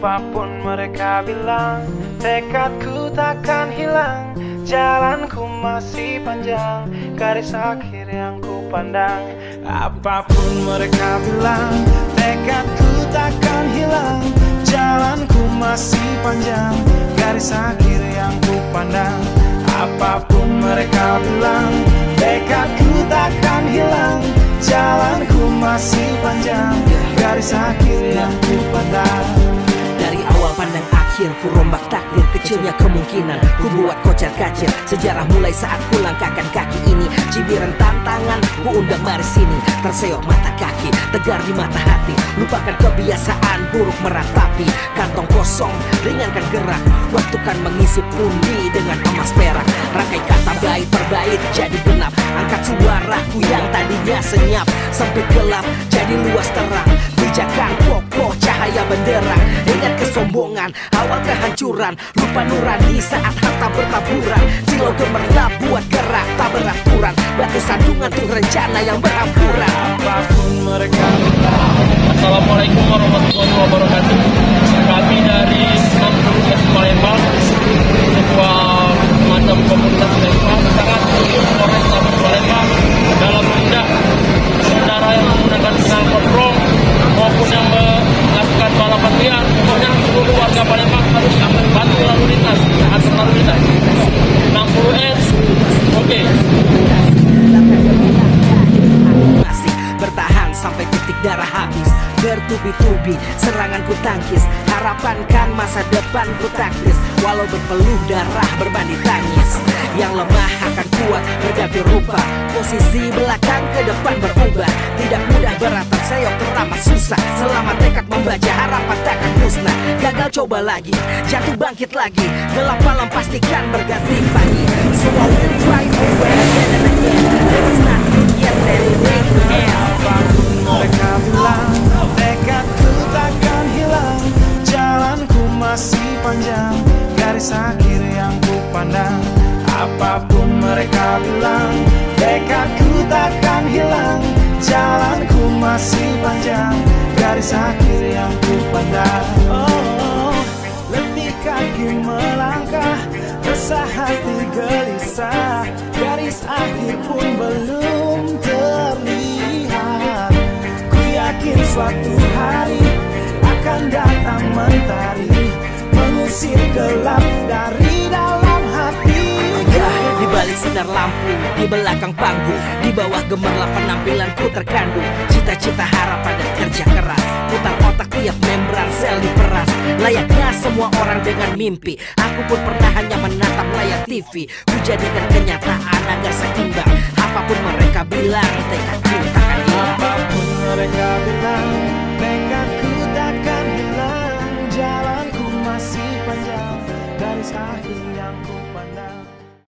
Apapun mereka bilang, tekadku takkan hilang. Jalanku masih panjang, garis akhir yang ku pandang. Apapun mereka bilang, tekadku takkan hilang. Jalanku masih panjang, garis akhir yang ku pandang. Apapun mereka bilang, tekadku takkan hilang. Jalanku masih panjang, garis akhir yang ku pandang. Dari awal pandang akhir, ku rombak takdir. Kecilnya kemungkinan, ku buat kocar kacir. Sejarah mulai saat ku langkahkan kaki ini. Cibiran tantangan, ku undang mari sini. Terseok mata kaki, tegar di mata hati. Lupakan kebiasaan buruk meratapi. Kantong kosong, ringankan gerak. Waktu kan mengisi pundi dengan emas perak. Rangkai kata bait per bait jadi genap. Angkat suaraku yang tadinya senyap sampai gelap jadi luas terang. Pijakan kokoh cahaya benderang. Ingat kesombongan, awal kehancuran. Lupa nurani saat harta bertaburan. Silau gemerlap buat gerak tak beraturan. Batu sandungan tuh rencana yang berampuran. Apapun mereka bilang. Assalamualaikum warahmatullahi wabarakatuh. Kami dari Kabupaten Palembang, sebuah macam komunitas Palembang, sangat mendukung Polrestabes Palembang dalam menindak saudara yang menggunakan knalpot maupun yang melakukan balapan liar. Pokoknya seluruh warga Palembang harus bantu lalu lintas, atur lalu lintas. 60S, oke. Masih bertahan sampai titik darah habis. Bertubi-tubi serangan ku tangkis. Harapan kan masa depan ku taktis. Walau berpeluh darah berbanding tangis. Yang lemah akan kuat berganti rupa. Posisi belakang ke depan berubah. Tidak mudah beratap seyok teramat susah. Selama tekad membaca harapan takkan musnah. Gagal coba lagi, jatuh bangkit lagi. Gelap malam pastikan berganti pagi. So I will try over again and again. It's not good yet, let it rain again. Apapun mereka bilang, tekadku takkan hilang. Jalanku masih panjang, garis akhir yang ku pandang. Apapun mereka bilang, tekadku takkan hilang. Jalanku masih panjang, garis akhir yang ku pandang. Oh, letih kaki melangkah, resah hati gelisah. Garis akhir pun belum terlihat. Ku yakin suatu hari akan datang mentari, mengusir gelap dari dalam hati. Di balik sinar lampu, di belakang panggung, di bawah gemerlap penampilanku terkandung. Cita-cita, harapan dan kerja keras. Putar otak tiap membran sel diperas. Layaknya semua orang dengan mimpi, aku pun pernah hanya menatap layar TV. Ku jadikan kenyataan agar seimbang. Apapun mereka bilang, tekadku takkan hilang. Apapun mereka bilang, tekadku takkan hilang. Jalanku masih panjang, garis akhir yang ku